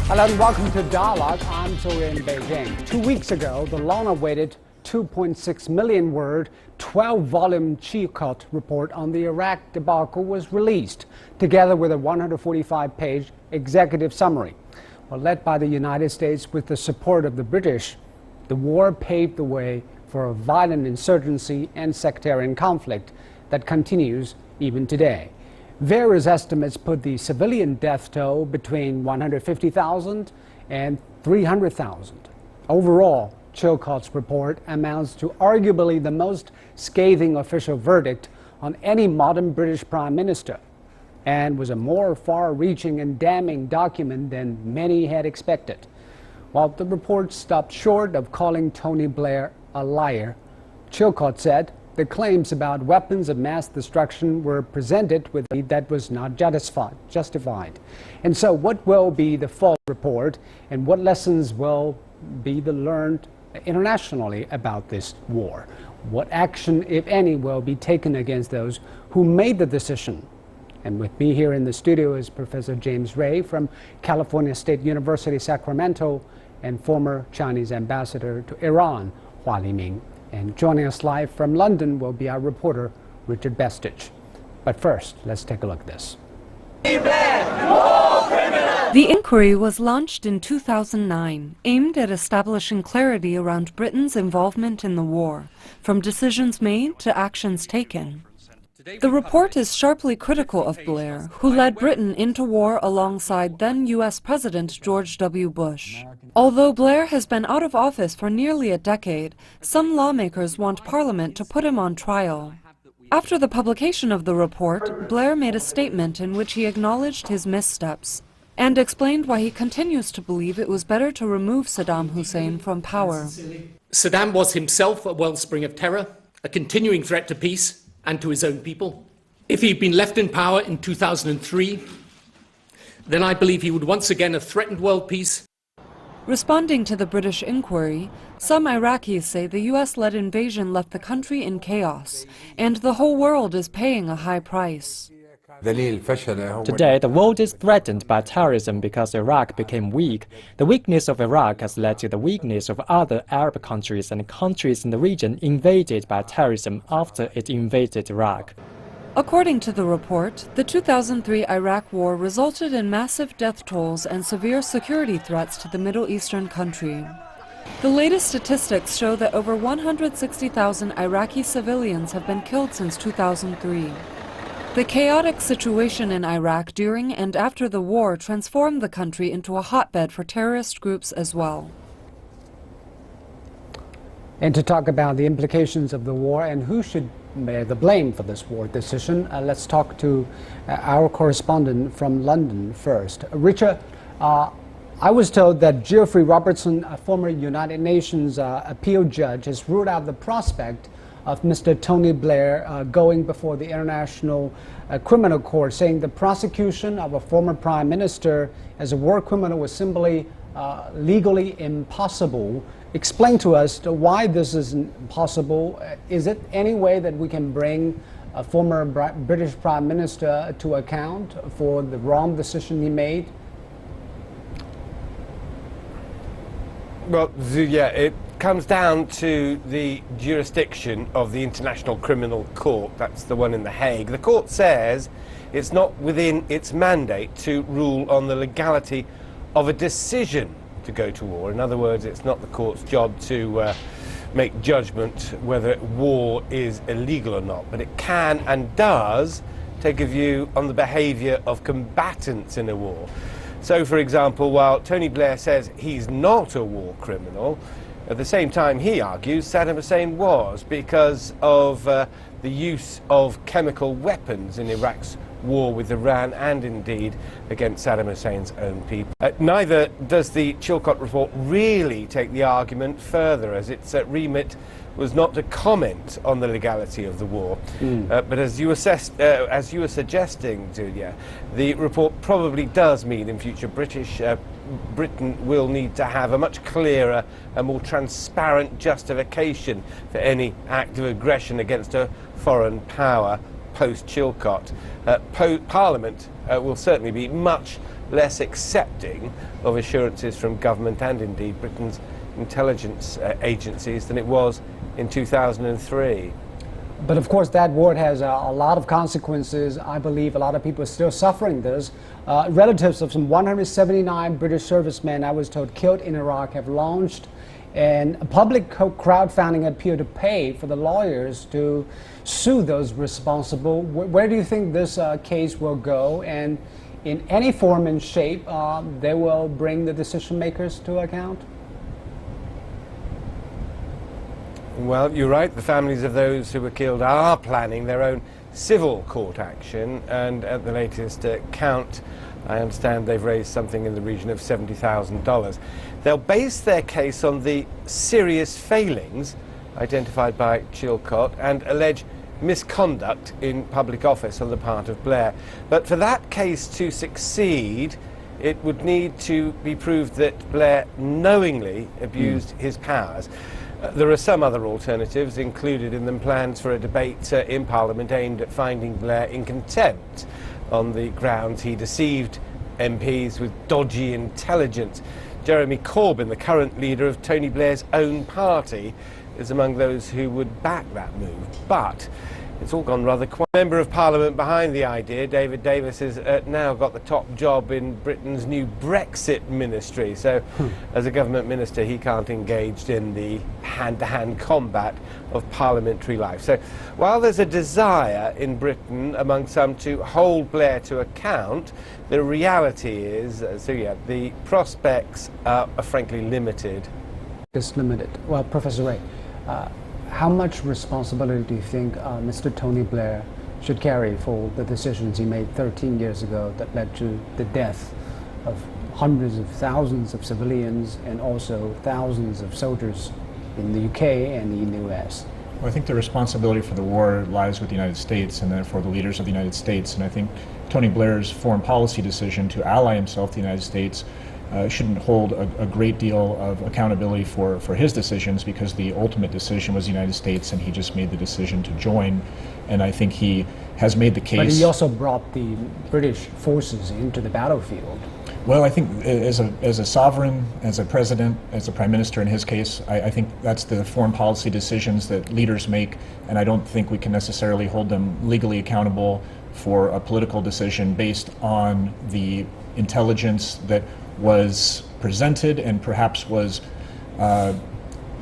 Hello and welcome to Dialogue. I'm Zoe in Beijing. 2 weeks ago, the long-awaited 2.6 million word, 12-volume Chilcot report on the Iraq debacle was released, together with a 145-page executive summary. Well, led by the United States with the support of the British, the war paved the way for a violent insurgency and sectarian conflict that continues even today. Various estimates put the civilian death toll between 150,000 and 300,000. Overall, Chilcot's report amounts to arguably the most scathing official verdict on any modern British Prime Minister, and was a more far-reaching and damning document than many had expected. While the report stopped short of calling Tony Blair a liar, Chilcot said the claims about weapons of mass destruction were presented with that was not justified. And so what will be the full report, and what lessons will be learned internationally about this war? What action, if any, will be taken against those who made the decision? And with me here in the studio is Professor James Ray from California State University, Sacramento, and former Chinese ambassador to Iran, Hua Liming. And joining us live from London will be our reporter, Richard Bestich. But first, let's take a look at this. The inquiry was launched in 2009, aimed at establishing clarity around Britain's involvement in the war, from decisions made to actions taken. The report is sharply critical of Blair, who led Britain into war alongside then U.S. President George W. Bush. Although Blair has been out of office for nearly a decade, some lawmakers want Parliament to put him on trial. After the publication of the report, Blair made a statement in which he acknowledged his missteps and explained why he continues to believe it was better to remove Saddam Hussein from power. Saddam was himself a wellspring of terror, a continuing threat to peace and to his own people. If he'd been left in power in 2003, then I believe he would once again have threatened world peace. Responding to the British inquiry, some Iraqis say the US-led invasion left the country in chaos, and the whole world is paying a high price. Today, the world is threatened by terrorism because Iraq became weak. The weakness of Iraq has led to the weakness of other Arab countries and countries in the region invaded by terrorism after it invaded Iraq. According to the report, the 2003 Iraq war resulted in massive death tolls and severe security threats to the Middle Eastern country. The latest statistics show that over 160,000 Iraqi civilians have been killed since 2003. The chaotic situation in Iraq during and after the war transformed the country into a hotbed for terrorist groups as well. And to talk about the implications of the war and who should bear the blame for this war decision, let's talk to our correspondent from London first. Richard, I was told that Geoffrey Robertson, a former United Nations appeal judge, has ruled out the prospect of Mr. Tony Blair going before the International Criminal Court, saying the prosecution of a former prime minister as a war criminal was simply legally impossible. Explain to us why this is impossible. Is it any way that we can bring a former British prime minister to account for the wrong decision he made? Well, yeah, it comes down to the jurisdiction of the International Criminal Court. That's the one in The Hague. The court says it's not within its mandate to rule on the legality of a decision to go to war. In other words, it's not the court's job to make judgment whether war is illegal or not, but it can and does take a view on the behaviour of combatants in a war. So, for example, while Tony Blair says he's not a war criminal, at the same time he argues Saddam Hussein was, because of the use of chemical weapons in Iraq's war with Iran and indeed against Saddam Hussein's own people. Neither does the Chilcot report really take the argument further, as its remit was not to comment on the legality of the war. But as you were suggesting, Julia, the report probably does mean in future Britain will need to have a much clearer and more transparent justification for any act of aggression against a foreign power post-Chilcot. Parliament will certainly be much less accepting of assurances from government and indeed Britain's intelligence agencies than it was in 2003. But of course, that word has a lot of consequences. I believe a lot of people are still suffering this. Relatives of some 179 British servicemen, I was told, killed in Iraq have launched a public crowdfunding appeal to pay for the lawyers to sue those responsible. Where do you think this case will go? And in any form and shape, they will bring the decision makers to account? Well, you're right. The families of those who were killed are planning their own civil court action, and at the latest count, I understand they've raised something in the region of $70,000. They'll base their case on the serious failings identified by Chilcot and allege misconduct in public office on the part of Blair. But for that case to succeed, it would need to be proved that Blair knowingly abused his powers. There are some other alternatives, included in them plans for a debate in Parliament aimed at finding Blair in contempt on the grounds he deceived MPs with dodgy intelligence. Jeremy Corbyn, the current leader of Tony Blair's own party, is among those who would back that move. But it's all gone rather quiet. Member of Parliament behind the idea, David Davis, has now got the top job in Britain's new Brexit ministry. So as a government minister, he can't engage in the hand-to-hand combat of parliamentary life. So while there's a desire in Britain among some to hold Blair to account, the reality is, the prospects are frankly limited. It's limited. Well, Professor Ray, how much responsibility do you think Mr. Tony Blair should carry for the decisions he made 13 years ago that led to the death of hundreds of thousands of civilians and also thousands of soldiers in the UK and in the US? Well, I think the responsibility for the war lies with the United States and therefore the leaders of the United States. And I think Tony Blair's foreign policy decision to ally himself to the United States shouldn't hold a great deal of accountability for his decisions, because the ultimate decision was the United States and he just made the decision to join. And I think he has made the case. But he also brought the British forces into the battlefield. Well, I think as a sovereign, as a president, as a prime minister in his case, I think that's the foreign policy decisions that leaders make, and I don't think we can necessarily hold them legally accountable for a political decision based on the intelligence that was presented and perhaps was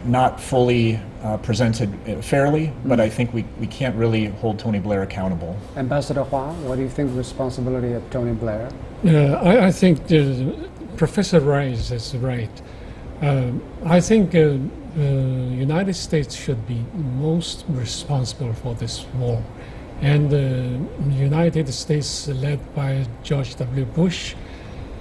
not fully presented fairly, but I think we can't really hold Tony Blair accountable. Ambassador Hua, what do you think of the responsibility of Tony Blair? I think Professor Ray is right. I think United States should be most responsible for this war. And the United States, led by George W. Bush,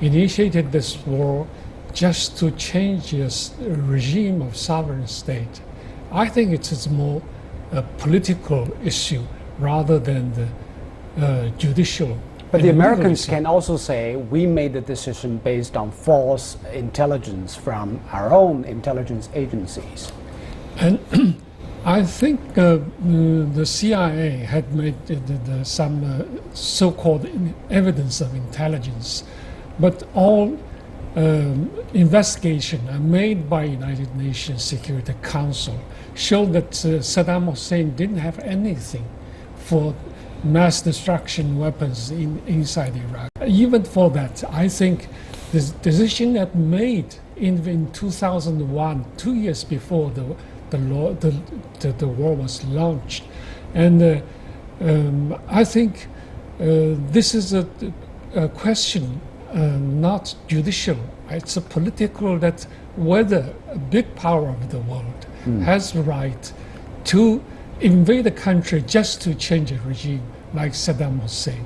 initiated this war just to change the regime of sovereign state. I think it is more a political issue rather than the judicial. But the Americans can also say we made the decision based on false intelligence from our own intelligence agencies. And I think the CIA had made some so-called evidence of intelligence, but all investigations made by United Nations Security Council showed that Saddam Hussein didn't have anything for mass destruction weapons inside Iraq. Even for that, I think the decision that made in 2001, 2 years before the war was launched, and I think this is a question not judicial. It's a political, that whether a big power of the world has the right to invade a country just to change a regime like Saddam Hussein,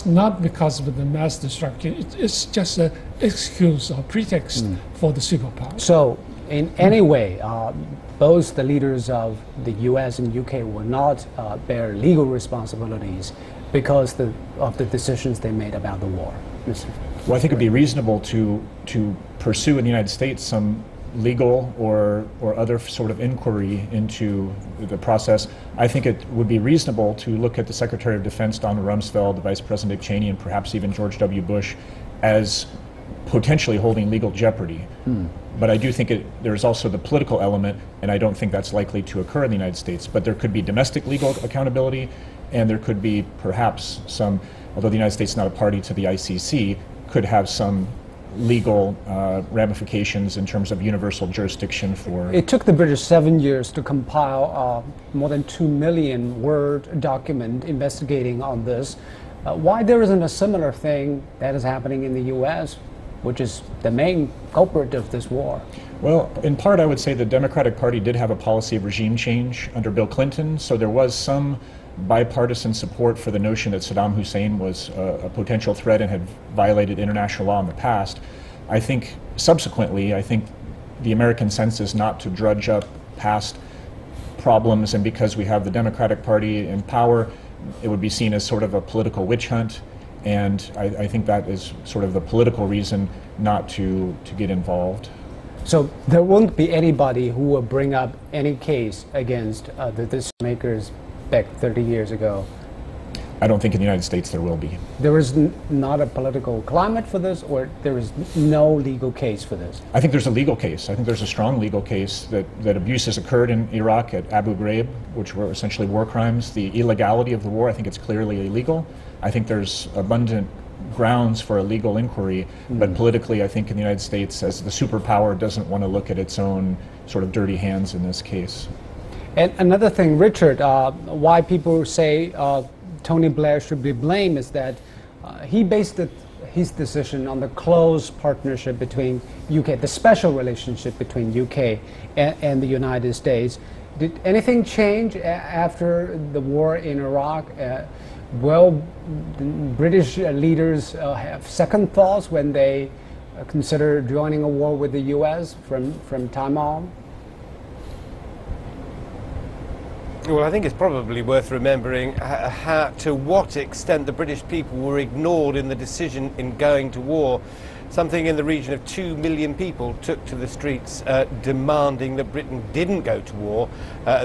not because of the mass destruction. It's just an excuse or pretext for the superpower. So in any way, both the leaders of the US and UK will not bear legal responsibilities because of the decisions they made about the war. Well, I think it would be reasonable to pursue in the United States some legal or other sort of inquiry into the process. I think it would be reasonable to look at the Secretary of Defense, Donald Rumsfeld, the Vice President Dick Cheney, and perhaps even George W. Bush, as potentially holding legal jeopardy. But I do think there's also the political element, and I don't think that's likely to occur in the United States. But there could be domestic legal accountability, and there could be perhaps some, although the United States is not a party to the ICC, could have some legal ramifications in terms of universal jurisdiction for... It took the British 7 years to compile more than 2 million word document investigating on this. Why there isn't a similar thing that is happening in the U.S., which is the main culprit of this war? Well, in part I would say the Democratic Party did have a policy of regime change under Bill Clinton, so there was some bipartisan support for the notion that Saddam Hussein was a potential threat and had violated international law in the past. I think subsequently, I think the American sense is not to drudge up past problems, and because we have the Democratic Party in power, it would be seen as sort of a political witch hunt, and I think that is sort of the political reason not to get involved. So there won't be anybody who will bring up any case against the decision-makers back 30 years ago? I don't think in the United States there will be. There is not a political climate for this, or there is no legal case for this? I think there's a legal case. I think there's a strong legal case that abuses occurred in Iraq at Abu Ghraib, which were essentially war crimes. The illegality of the war, I think it's clearly illegal. I think there's abundant grounds for a legal inquiry, but politically I think in the United States, as the superpower, doesn't want to look at its own sort of dirty hands in this case. And another thing, Richard, why people say Tony Blair should be blamed is that he based his decision on the close partnership between UK, the special relationship between UK and the United States. Did anything change after the war in Iraq? Will British leaders have second thoughts when they consider joining a war with the US from time on? Well, I think it's probably worth remembering to what extent the British people were ignored in the decision in going to war. Something in the region of 2 million people took to the streets demanding that Britain didn't go to war.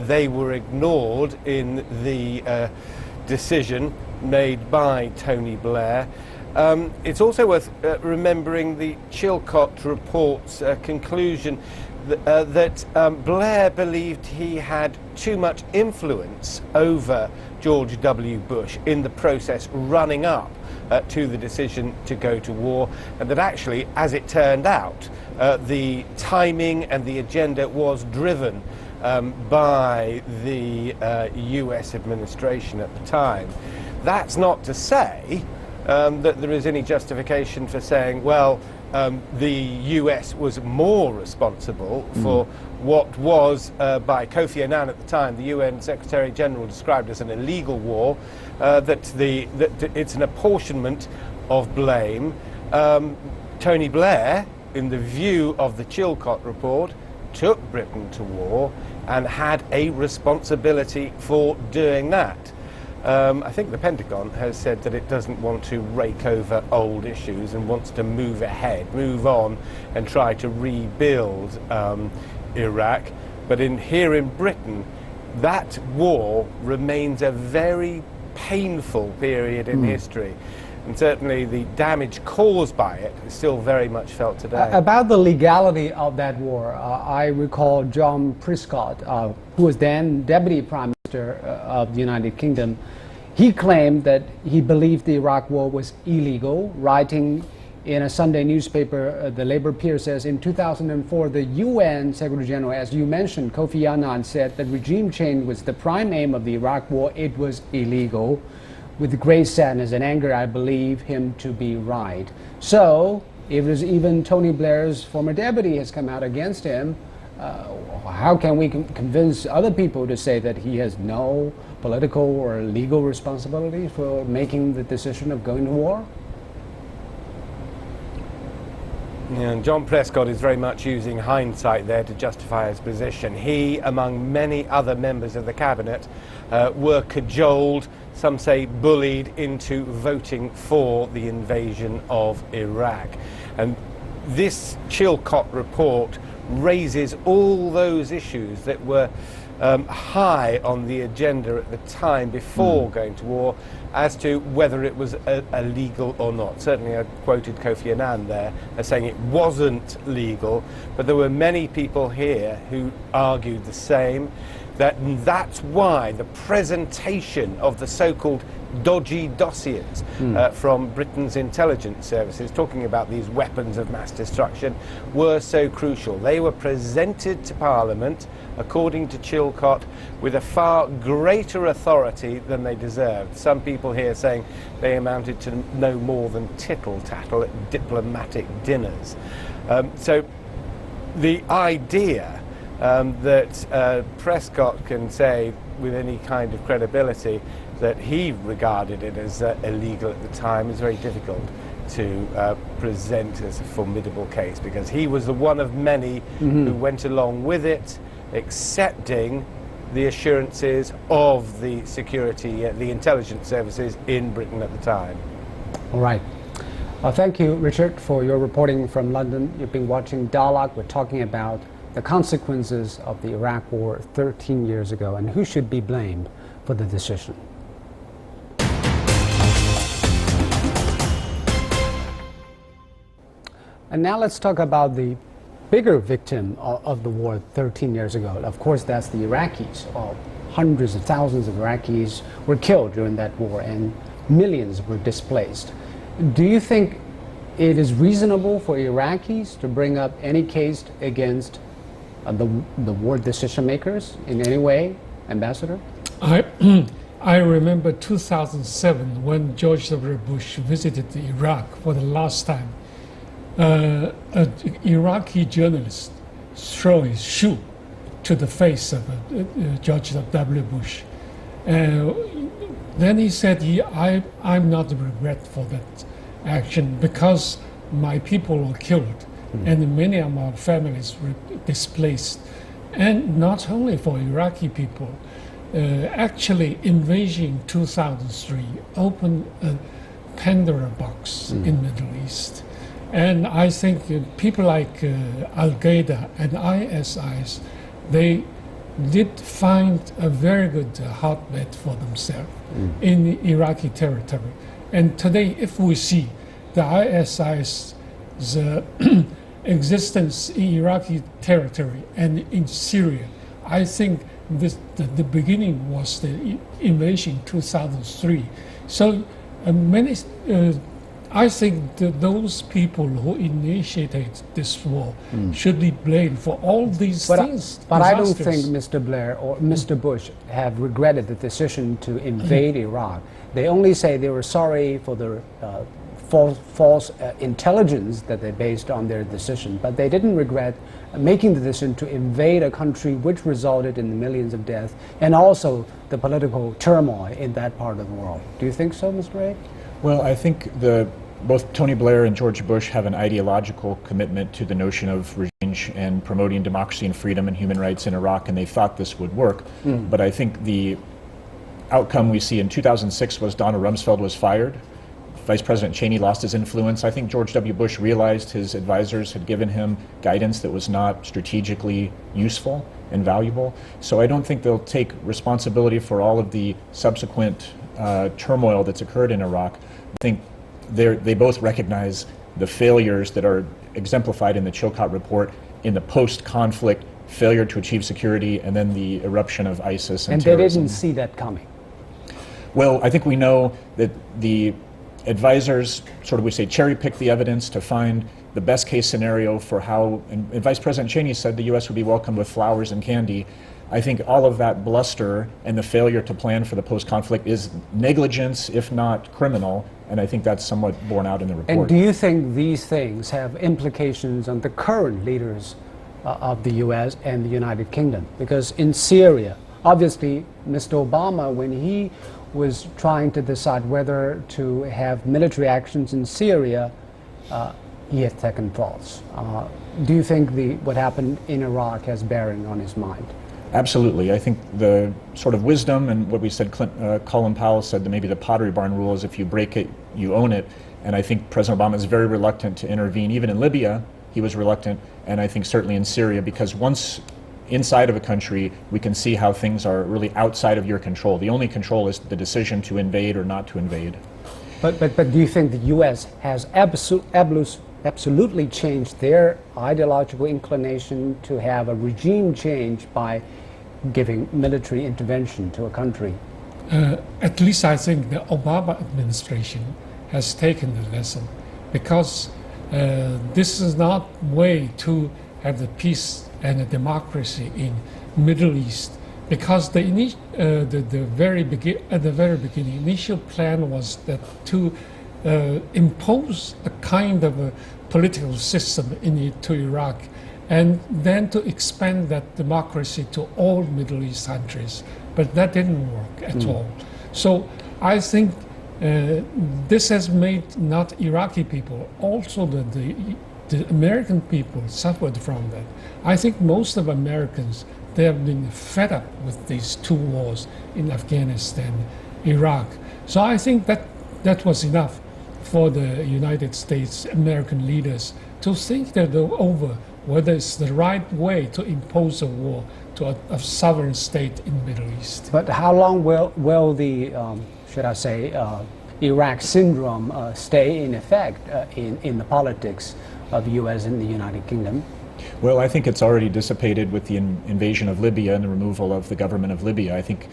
They were ignored in the decision made by Tony Blair. It's also worth remembering the Chilcot report's conclusion that Blair believed he had too much influence over George W. Bush in the process running up to the decision to go to war, and that actually, as it turned out, the timing and the agenda was driven by the US administration at the time. That's not to say that there is any justification for saying, well, the US was more responsible for what was, by Kofi Annan at the time, the UN Secretary General, described as an illegal war, that it's an apportionment of blame. Tony Blair, in the view of the Chilcot report, took Britain to war and had a responsibility for doing that. I think the Pentagon has said that it doesn't want to rake over old issues and wants to move ahead, move on, and try to rebuild Iraq. But here in Britain, that war remains a very painful period in history. And certainly the damage caused by it is still very much felt today. About the legality of that war, I recall John Prescott, who was then Deputy Prime Minister of the United Kingdom. He claimed that he believed the Iraq war was illegal, writing in a Sunday newspaper, the Labour Peer says, in 2004, the UN Secretary General, as you mentioned, Kofi Annan, said that regime change was the prime aim of the Iraq war. It was illegal. With great sadness and anger, I believe him to be right. So, if there's even Tony Blair's former deputy has come out against him, how can we convince other people to say that he has no political or legal responsibility for making the decision of going to war? Yeah, and John Prescott is very much using hindsight there to justify his position. He, among many other members of the cabinet, were cajoled, some say bullied, into voting for the invasion of Iraq. And this Chilcot report raises all those issues that were high on the agenda at the time before going to war as to whether it was illegal or not. Certainly I quoted Kofi Annan there as saying it wasn't legal, but there were many people here who argued the same, that's why the presentation of the so-called dodgy dossiers from Britain's intelligence services talking about these weapons of mass destruction were so crucial. They were presented to Parliament, according to Chilcot, with a far greater authority than they deserved. Some people here saying they amounted to no more than tittle-tattle at diplomatic dinners. So the idea that Prescott can say with any kind of credibility that he regarded it as illegal at the time is very difficult to present as a formidable case, because he was the one of many who went along with it, accepting the assurances of the security, the intelligence services in Britain at the time. All right. Thank you, Richard, for your reporting from London. You've been watching Dialogue. We're talking about the consequences of the Iraq War 13 years ago and who should be blamed for the decision. And now let's talk about the bigger victim of the war 13 years ago. Of course, that's the Iraqis. Hundreds of thousands of Iraqis were killed during that war and millions were displaced. Do you think it is reasonable for Iraqis to bring up any case against the war decision makers in any way, Ambassador? I remember 2007 when George W. Bush visited Iraq for the last time. An Iraqi journalist threw his shoe to the face of George W. Bush. Then he said, I'm not regretful that action because my people were killed and many of our families were displaced. And not only for Iraqi people, actually invasion 2003 opened a Pandora box in Middle East. And I think people like Al-Qaeda and ISIS, they did find a very good hotbed for themselves in Iraqi territory. And today, if we see the ISIS existence in Iraqi territory and in Syria, I think the beginning was the invasion 2003. So I think that those people who initiated this war should be blamed for all these things. But I don't think Mr. Blair or Mr. Bush have regretted the decision to invade Iraq. They only say they were sorry for the false intelligence that they based on their decision, but they didn't regret making the decision to invade a country which resulted in the millions of deaths and also the political turmoil in that part of the world. Do you think so, Mr. Ray? Well, I think both Tony Blair and George Bush have an ideological commitment to the notion of revenge and promoting democracy and freedom and human rights in Iraq, and they thought this would work. But I think the outcome we see in 2006 was Donald Rumsfeld was fired. Vice President Cheney lost his influence. I think George W. Bush realized his advisors had given him guidance that was not strategically useful and valuable. So I don't think they'll take responsibility for all of the subsequent turmoil that's occurred in Iraq. I think they both recognize the failures that are exemplified in the Chilcot report in the post-conflict failure to achieve security and then the eruption of ISIS and terrorism. They didn't see that coming. Well, I think we know that the advisors we say cherry-picked the evidence to find the best case scenario for how, and Vice President Cheney said the U.S. would be welcomed with flowers and candy. I think all of that bluster and the failure to plan for the post-conflict is negligence, if not criminal, and I think that's somewhat borne out in the report. And do you think these things have implications on the current leaders of the U.S. and the United Kingdom? Because in Syria, obviously, Mr. Obama, when he was trying to decide whether to have military actions in Syria, he had second thoughts. Do you think what happened in Iraq has bearing on his mind? Absolutely. I think the sort of wisdom and what we said, Colin Powell said that maybe the Pottery Barn rule is if you break it, you own it. And I think President Obama is very reluctant to intervene. Even in Libya, he was reluctant, and I think certainly in Syria, because once inside of a country, we can see how things are really outside of your control. The only control is the decision to invade or not to invade. But do you think the U.S. has absolutely changed their ideological inclination to have a regime change by giving military intervention to a country? At least I think the Obama administration has taken the lesson, because this is not way to have the peace and the democracy in Middle East. Because at the very beginning, initial plan was that to impose a kind of a political system to Iraq, and then to expand that democracy to all Middle East countries. But that didn't work at all. So I think this has made not Iraqi people, also the American people suffered from that. I think most of Americans, they have been fed up with these two wars in Afghanistan, Iraq. So I think that was enough for the United States, American leaders to think that over whether it's the right way to impose a war to a sovereign state in the Middle East. But how long will the, should I say, Iraq syndrome stay in effect in the politics of the U.S. and the United Kingdom? Well, I think it's already dissipated with the invasion of Libya and the removal of the government of Libya. I think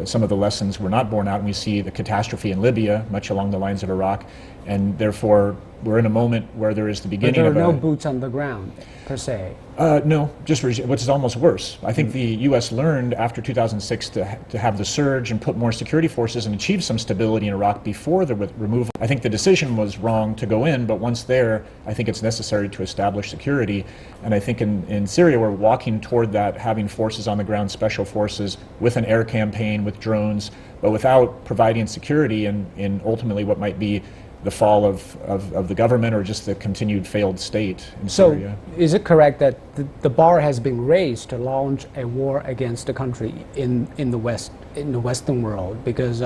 some of the lessons were not borne out, and we see the catastrophe in Libya, much along the lines of Iraq, and therefore we're in a moment where there is the beginning of But there are no boots on the ground, per se. No, just which is almost worse. I think the U.S. learned after 2006 to have the surge and put more security forces and achieve some stability in Iraq before the removal. I think the decision was wrong to go in, but once there, I think it's necessary to establish security. And I think in Syria, we're walking toward that, having forces on the ground, special forces, with an air campaign, with drones, but without providing security in ultimately what might be the fall of the government or just the continued failed state in Syria. So is it correct that the bar has been raised to launch a war against the country in the Western world? Because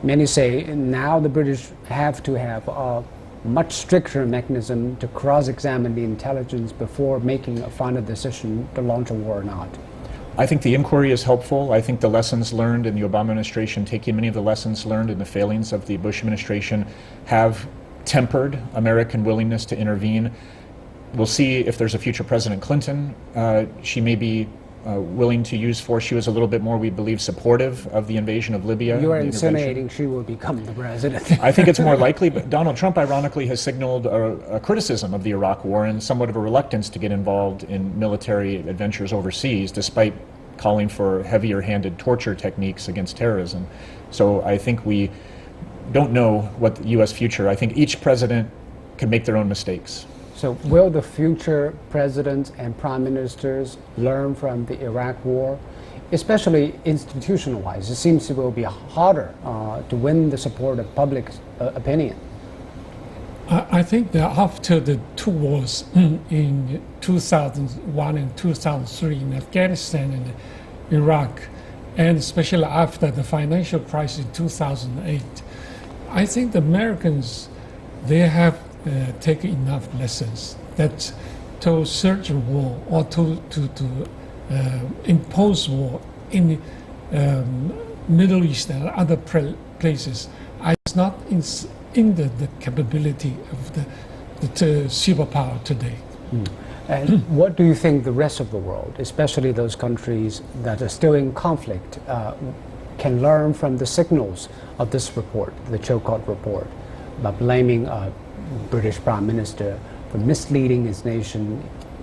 many say now the British have to have a much stricter mechanism to cross-examine the intelligence before making a final decision to launch a war or not. I think the inquiry is helpful. I think the lessons learned in the Obama administration, taking many of the lessons learned in the failings of the Bush administration, have tempered American willingness to intervene. We'll see if there's a future President Clinton. She may be willing to use force. She was a little bit more, we believe, supportive of the invasion of Libya. You are insinuating she will become the president. I think it's more likely, but Donald Trump, ironically, has signaled a criticism of the Iraq war and somewhat of a reluctance to get involved in military adventures overseas, despite calling for heavier-handed torture techniques against terrorism. So I think we don't know what the U.S. future, I think each president can make their own mistakes. So will the future presidents and prime ministers learn from the Iraq war, especially institutional-wise? It seems it will be harder to win the support of public opinion. I think that after the two wars in 2001 and 2003 in Afghanistan and Iraq, and especially after the financial crisis in 2008, I think the Americans, they have taken enough lessons that to surge a war or to impose war in Middle East and other places is not in the capability of the superpower today. And what do you think the rest of the world, especially those countries that are still in conflict, can learn from the signals of this report, the Chilcot report, by blaming British Prime Minister for misleading his nation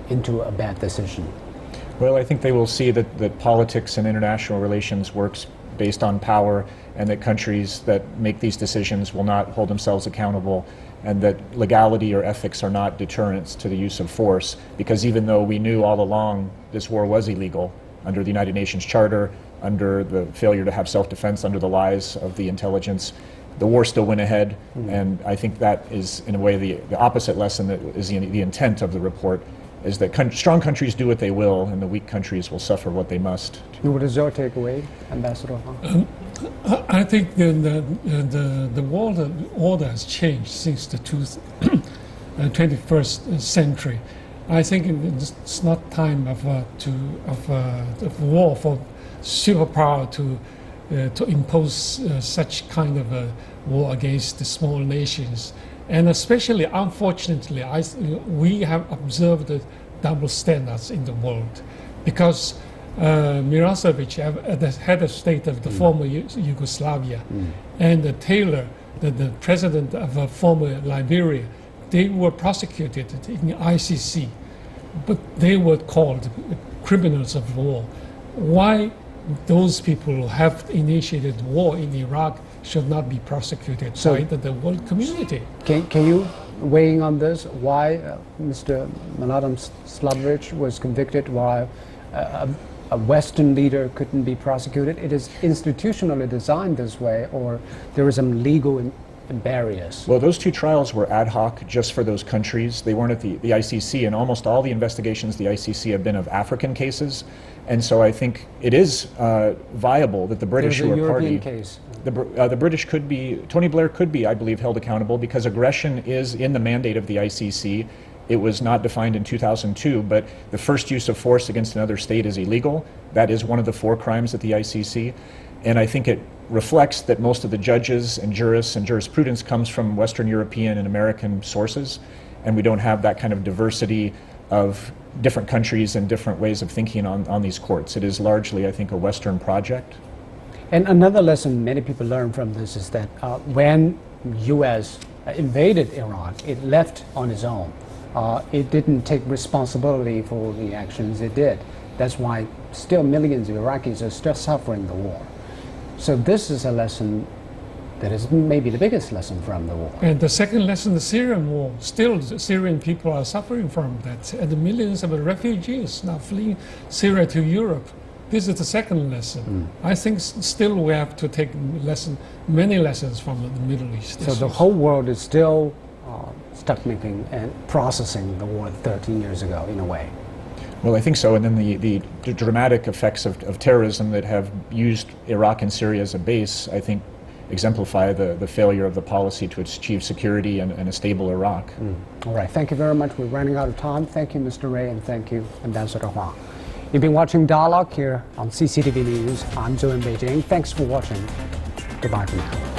into a bad decision? Well, I think they will see that politics and international relations works based on power, and that countries that make these decisions will not hold themselves accountable, and that legality or ethics are not deterrents to the use of force, because even though we knew all along this war was illegal under the United Nations Charter, under the failure to have self-defense, under the lies of the intelligence, the war still went ahead. And I think that is, in a way, the opposite lesson that is the intent of the report, is that strong countries do what they will, and the weak countries will suffer what they must. What is your takeaway, Ambassador Hong? I think the world order has changed since the 21st century. I think it's not time of war for superpower to impose such kind of a war against the small nations. And especially, unfortunately, we have observed the double standards in the world, because Milosevic, the head of state of the former Yugoslavia, and Taylor, the president of former Liberia, they were prosecuted in the ICC, but they were called criminals of war. Why those people who have initiated war in Iraq should not be prosecuted by the world community? Can you weigh in on this? Why Mr. Mladen Slavic was convicted while a Western leader couldn't be prosecuted? It is institutionally designed this way, or there is some legal barriers? Well, those two trials were ad hoc just for those countries. They weren't at the ICC, and almost all the investigations the ICC have been of African cases. And so I think it is viable that the British, who are party, case. The British could be, Tony Blair could be, I believe, held accountable, because aggression is in the mandate of the ICC. It was not defined in 2002, but the first use of force against another state is illegal. That is one of the 4 crimes at the ICC. And I think it reflects that most of the judges and jurists and jurisprudence comes from Western European and American sources, and we don't have that kind of diversity of different countries and different ways of thinking on these courts. It is largely, I think, a Western project. And another lesson many people learn from this is that when U.S. invaded Iraq, it left on its own. It didn't take responsibility for the actions it did. That's why still millions of Iraqis are still suffering the war. So this is a lesson that is maybe the biggest lesson from the war. And the second lesson, the Syrian war, still the Syrian people are suffering from that. And the millions of refugees now fleeing Syria to Europe. This is the second lesson. I think still we have to take many lessons from the Middle East. So the whole world is still stuck making and processing the war 13 years ago, in a way. Well, I think so. And then the dramatic effects of terrorism that have used Iraq and Syria as a base, I think, exemplify the failure of the policy to achieve security and a stable Iraq. All right. Thank you very much. We're running out of time. Thank you, Mr. Ray, and thank you, Ambassador Huang. You've been watching Dialogue here on CCTV News. I'm Joe in Beijing. Thanks for watching. Goodbye for now.